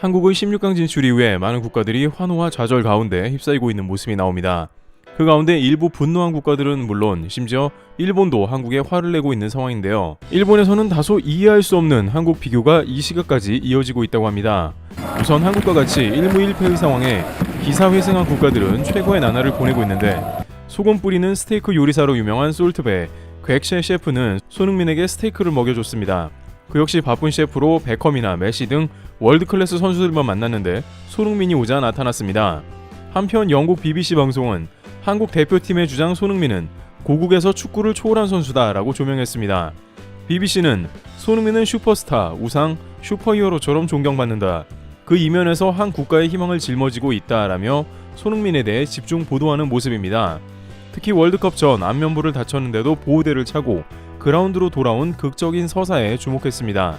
한국의 16강 진출 이후에 많은 국가들이 환호와 좌절 가운데 휩싸이고 있는 모습이 나옵니다. 그 가운데 일부 분노한 국가들은 물론 심지어 일본도 한국에 화를 내고 있는 상황인데요. 일본에서는 다소 이해할 수 없는 한국 비교가 이 시각까지 이어지고 있다고 합니다. 우선 한국과 같이 1무 1패의 상황에 기사회생한 국가들은 최고의 나날을 보내고 있는데, 소금 뿌리는 스테이크 요리사로 유명한 솔트베 객셰 셰프는 손흥민에게 스테이크를 먹여줬습니다. 그 역시 바쁜 셰프로 베컴이나 메시 등 월드클래스 선수들만 만났는데 손흥민이 오자 나타났습니다. 한편 영국 BBC 방송은 한국 대표팀의 주장 손흥민은 고국에서 축구를 초월한 선수다라고 조명했습니다. BBC는 손흥민은 슈퍼스타, 우상, 슈퍼히어로처럼 존경받는다. 그 이면에서 한 국가의 희망을 짊어지고 있다라며 손흥민에 대해 집중 보도하는 모습입니다. 특히 월드컵 전 안면부를 다쳤는데도 보호대를 차고 그라운드로 돌아온 극적인 서사에 주목했습니다.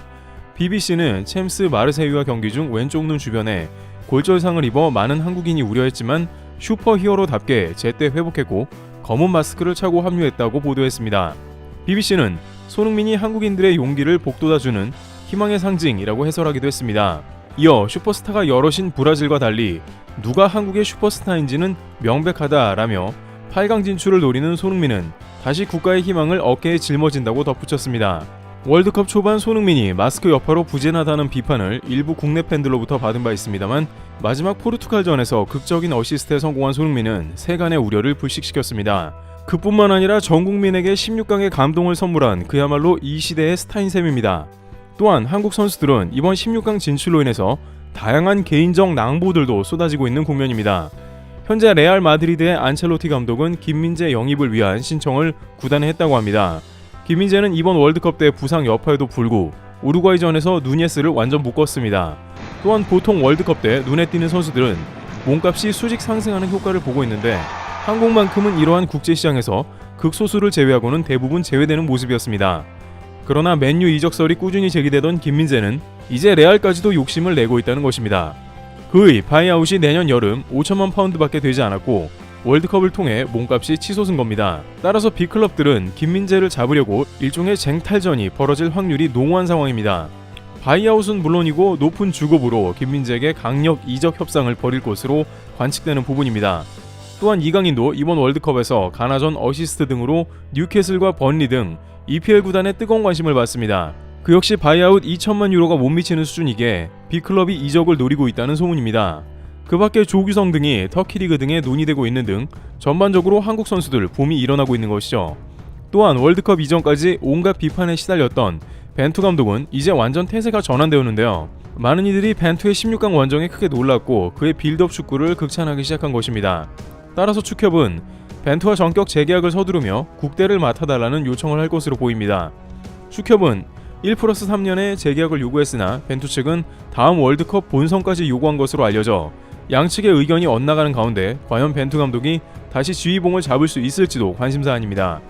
BBC는 챔스 마르세유와 경기 중 왼쪽 눈 주변에 골절상을 입어 많은 한국인이 우려했지만 슈퍼히어로답게 제때 회복했고 검은 마스크를 차고 합류했다고 보도했습니다. BBC는 손흥민이 한국인들의 용기를 복돋아주는 희망의 상징이라고 해설하기도 했습니다. 이어 슈퍼스타가 여럿인 브라질과 달리 누가 한국의 슈퍼스타인지는 명백하다라며 8강 진출을 노리는 손흥민은 다시 국가의 희망을 어깨에 짊어진다고 덧붙였습니다. 월드컵 초반 손흥민이 마스크 여파로 부진하다는 비판을 일부 국내 팬들로부터 받은 바 있습니다만, 마지막 포르투갈전에서 극적인 어시스트에 성공한 손흥민은 세간의 우려를 불식시켰습니다. 그뿐만 아니라 전 국민에게 16강의 감동을 선물한 그야말로 이 시대의 스타인 셈입니다. 또한 한국 선수들은 이번 16강 진출로 인해서 다양한 개인적 낭보들도 쏟아지고 있는 국면입니다. 현재 레알 마드리드의 안첼로티 감독은 김민재 영입을 위한 신청을 구단에 했다고 합니다. 김민재는 이번 월드컵 때 부상 여파에도 불구 우루과이전에서 누니에스를 완전 묶었습니다. 또한 보통 월드컵 때 눈에 띄는 선수들은 몸값이 수직 상승하는 효과를 보고 있는데, 한국만큼은 이러한 국제시장에서 극소수를 제외하고는 대부분 제외되는 모습이었습니다. 그러나 맨유 이적설이 꾸준히 제기되던 김민재는 이제 레알까지도 욕심을 내고 있다는 것입니다. 그의 바이아웃이 내년 여름 5천만 파운드밖에 되지 않았고 월드컵을 통해 몸값이 치솟은 겁니다. 따라서 빅클럽들은 김민재를 잡으려고 일종의 쟁탈전이 벌어질 확률이 농후한 상황입니다. 바이아웃은 물론이고 높은 주급으로 김민재에게 강력 이적 협상을 벌일 것으로 관측되는 부분입니다. 또한 이강인도 이번 월드컵에서 가나전 어시스트 등으로 뉴캐슬과 번리 등 EPL 구단의 뜨거운 관심을 받습니다. 그 역시 바이아웃 2천만 유로가 못 미치는 수준이기에 빅클럽이 이적을 노리고 있다는 소문입니다. 그 밖에 조규성 등이 터키 리그 등에 논의되고 있는 등 전반적으로 한국 선수들 붐이 일어나고 있는 것이죠. 또한 월드컵 이전까지 온갖 비판에 시달렸던 벤투 감독은 이제 완전 태세가 전환되었는데요. 많은 이들이 벤투의 16강 원정에 크게 놀랐고 그의 빌드업 축구를 극찬하기 시작한 것입니다. 따라서 축협은 벤투와 전격 재계약을 서두르며 국대를 맡아달라는 요청을 할 것으로 보입니다. 축협은 1+3년의 재계약을 요구했으나 벤투 측은 다음 월드컵 본선까지 요구한 것으로 알려져 양측의 의견이 엇나가는 가운데 과연 벤투 감독이 다시 지휘봉을 잡을 수 있을지도 관심사안입니다.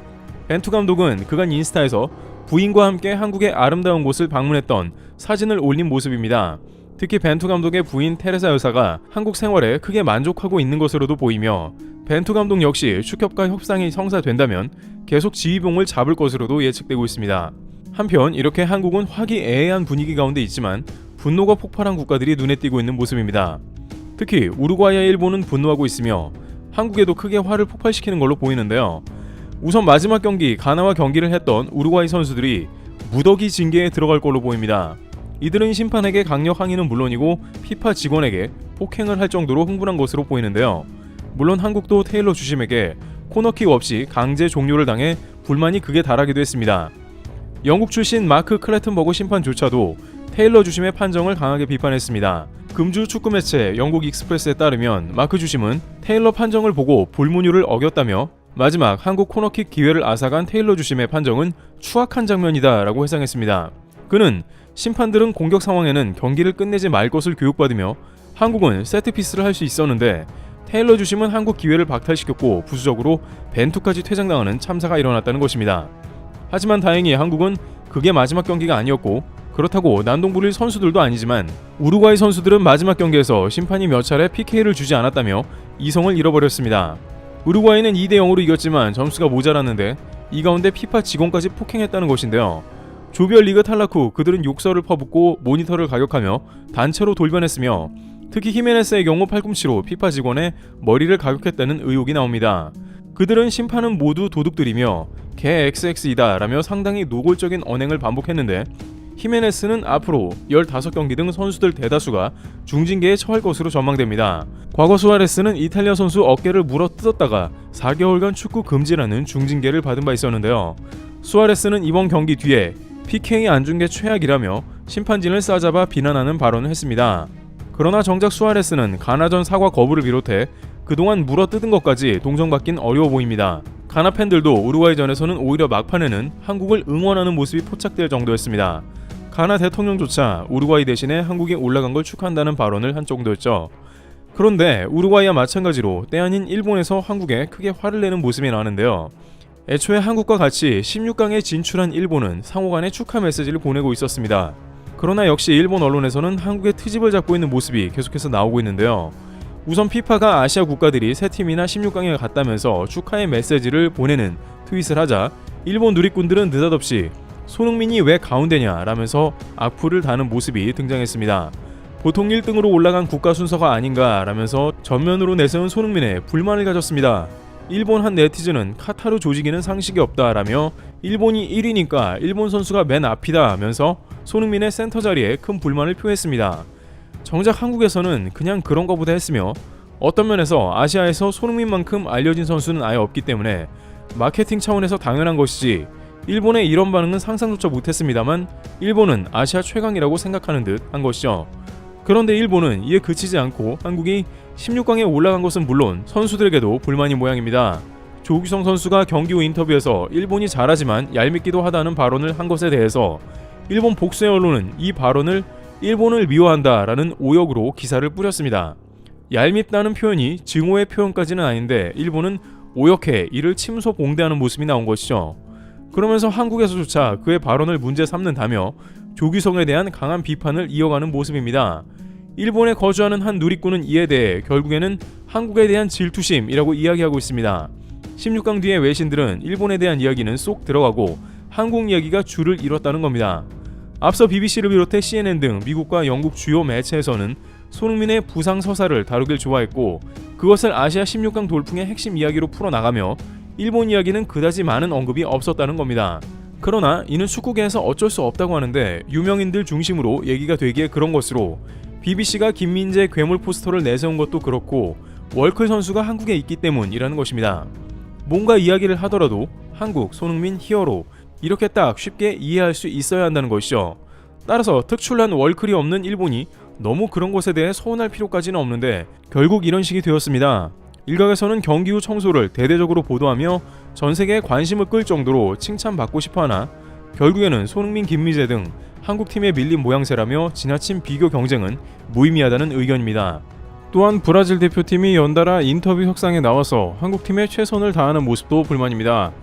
벤투 감독은 그간 인스타에서 부인과 함께 한국의 아름다운 곳을 방문했던 사진을 올린 모습입니다. 특히 벤투 감독의 부인 테레사 여사가 한국 생활에 크게 만족하고 있는 것으로도 보이며, 벤투 감독 역시 축협과 협상이 성사된다면 계속 지휘봉을 잡을 것으로도 예측되고 있습니다. 한편 이렇게 한국은 화기애애한 분위기 가운데 있지만 분노가 폭발한 국가들이 눈에 띄고 있는 모습입니다. 특히 우루과이와 일본은 분노하고 있으며 한국에도 크게 화를 폭발시키는 걸로 보이는데요. 우선 마지막 경기 가나와 경기를 했던 우루과이 선수들이 무더기 징계에 들어갈 걸로 보입니다. 이들은 심판에게 강력 항의는 물론이고 피파 직원에게 폭행을 할 정도로 흥분한 것으로 보이는데요. 물론 한국도 테일러 주심에게 코너킥 없이 강제 종료를 당해 불만이 극에 달하기도 했습니다. 영국 출신 마크 클래튼버그 심판조차도 테일러 주심의 판정을 강하게 비판했습니다. 금주 축구 매체 영국 익스프레스에 따르면 마크 주심은 테일러 판정을 보고 불문율을 어겼다며 마지막 한국 코너킥 기회를 앗아간 테일러 주심의 판정은 추악한 장면이다 라고 해상했습니다. 그는 심판들은 공격 상황에는 경기를 끝내지 말 것을 교육받으며 한국은 세트피스를 할 수 있었는데 테일러 주심은 한국 기회를 박탈시켰고 부수적으로 벤투까지 퇴장당하는 참사가 일어났다는 것입니다. 하지만 다행히 한국은 그게 마지막 경기가 아니었고, 그렇다고 난동 부릴 선수들도 아니지만 우루과이 선수들은 마지막 경기에서 심판이 몇 차례 PK를 주지 않았다며 이성을 잃어버렸습니다. 우루과이는 2대0으로 이겼지만 점수가 모자랐는데 이 가운데 피파 직원까지 폭행했다는 것인데요. 조별리그 탈락 후 그들은 욕설을 퍼붓고 모니터를 가격하며 단체로 돌변했으며 특히 히메네스의 경우 팔꿈치로 피파 직원의 머리를 가격했다는 의혹이 나옵니다. 그들은 심판은 모두 도둑들이며 개 XX이다 라며 상당히 노골적인 언행을 반복했는데 히메네스는 앞으로 15경기 등 선수들 대다수가 중징계에 처할 것으로 전망됩니다. 과거 수아레스는 이탈리아 선수 어깨를 물어 뜯었다가 4개월간 축구 금지라는 중징계를 받은 바 있었는데요. 수아레스는 이번 경기 뒤에 PK 안 준 게 최악이라며 심판진을 싸잡아 비난하는 발언을 했습니다. 그러나 정작 수아레스는 가나전 사과 거부를 비롯해 그동안 물어 뜯은 것까지 동정받긴 어려워 보입니다. 가나 팬들도 우루과이전에서는 오히려 막판에는 한국을 응원하는 모습이 포착될 정도였습니다. 가나 대통령조차 우루과이 대신에 한국이 올라간 걸 축하한다는 발언을 한 정도였죠. 그런데 우루과이와 마찬가지로 때 아닌 일본에서 한국에 크게 화를 내는 모습이 나왔는데요. 애초에 한국과 같이 16강에 진출한 일본은 상호간에 축하 메시지를 보내고 있었습니다. 그러나 역시 일본 언론에서는 한국의 트집을 잡고 있는 모습이 계속해서 나오고 있는데요. 우선 피파가 아시아 국가들이 세 팀이나 16강에 갔다면서 축하의 메시지를 보내는 트윗을 하자 일본 누리꾼들은 느닷없이 손흥민이 왜 가운데냐 라면서 악플을 다는 모습이 등장했습니다. 보통 1등으로 올라간 국가 순서가 아닌가 라면서 전면으로 내세운 손흥민에 불만을 가졌습니다. 일본 한 네티즌은 카타르 조직에는 상식이 없다 라며 일본이 1위니까 일본 선수가 맨 앞이다 하면서 손흥민의 센터 자리에 큰 불만을 표했습니다. 정작 한국에서는 그냥 그런 거보다 했으며 어떤 면에서 아시아에서 손흥민만큼 알려진 선수는 아예 없기 때문에 마케팅 차원에서 당연한 것이지 일본의 이런 반응은 상상조차 못했습니다만 일본은 아시아 최강이라고 생각하는 듯 한 것이죠. 그런데 일본은 이에 그치지 않고 한국이 16강에 올라간 것은 물론 선수들에게도 불만인 모양입니다. 조규성 선수가 경기 후 인터뷰에서 일본이 잘하지만 얄밉기도 하다는 발언을 한 것에 대해서 일본 복수의 언론은 이 발언을 일본을 미워한다라는 오역으로 기사를 뿌렸습니다. 얄밉다는 표현이 증오의 표현까지는 아닌데 일본은 오역해 이를 침소 봉대하는 모습이 나온 것이죠. 그러면서 한국에서조차 그의 발언을 문제 삼는다며 조규성에 대한 강한 비판을 이어가는 모습입니다. 일본에 거주하는 한 누리꾼은 이에 대해 결국에는 한국에 대한 질투심이라고 이야기하고 있습니다. 16강 뒤에 외신들은 일본에 대한 이야기는 쏙 들어가고 한국 이야기가 줄을 잃었다는 겁니다. 앞서 BBC를 비롯해 CNN 등 미국과 영국 주요 매체에서는 손흥민의 부상 서사를 다루길 좋아했고 그것을 아시아 16강 돌풍의 핵심 이야기로 풀어나가며 일본 이야기는 그다지 많은 언급이 없었다는 겁니다. 그러나 이는 축구계에서 어쩔 수 없다고 하는데 유명인들 중심으로 얘기가 되기에 그런 것으로 BBC가 김민재 괴물 포스터를 내세운 것도 그렇고 월클 선수가 한국에 있기 때문이라는 것입니다. 뭔가 이야기를 하더라도 한국, 손흥민, 히어로 이렇게 딱 쉽게 이해할 수 있어야 한다는 것이죠. 따라서 특출난 월클이 없는 일본이 너무 그런 것에 대해 서운할 필요까지는 없는데 결국 이런 식이 되었습니다. 일각에서는 경기 후 청소를 대대적으로 보도하며 전 세계에 관심을 끌 정도로 칭찬받고 싶어하나 결국에는 손흥민, 김민재 등 한국팀에 밀린 모양새라며 지나친 비교 경쟁은 무의미하다는 의견입니다. 또한 브라질 대표팀이 연달아 인터뷰 협상에 나와서 한국팀에 최선을 다하는 모습도 불만입니다.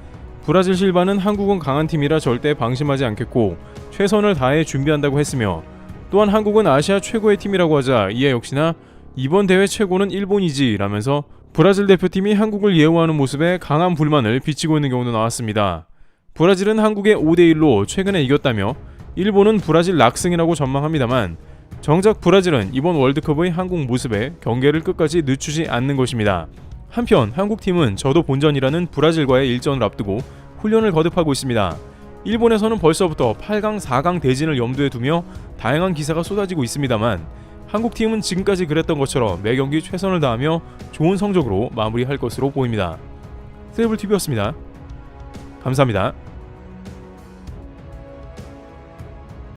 브라질 실바는 한국은 강한 팀이라 절대 방심하지 않겠고 최선을 다해 준비한다고 했으며 또한 한국은 아시아 최고의 팀이라고 하자 이에 역시나 이번 대회 최고는 일본이지 라면서 브라질 대표팀이 한국을 예우하는 모습에 강한 불만을 비치고 있는 경우도 나왔습니다. 브라질은 한국의 5대1로 최근에 이겼다며 일본은 브라질 낙승이라고 전망합니다만 정작 브라질은 이번 월드컵의 한국 모습에 경계를 끝까지 늦추지 않는 것입니다. 한편 한국팀은 저도 본전이라는 브라질과의 일전을 앞두고 훈련을 거듭하고 있습니다. 일본에서는 벌써부터 8강, 4강 대진을 염두에 두며 다양한 기사가 쏟아지고 있습니다만 한국팀은 지금까지 그랬던 것처럼 매 경기 최선을 다하며 좋은 성적으로 마무리할 것으로 보입니다. 세이블TV였습니다. 감사합니다.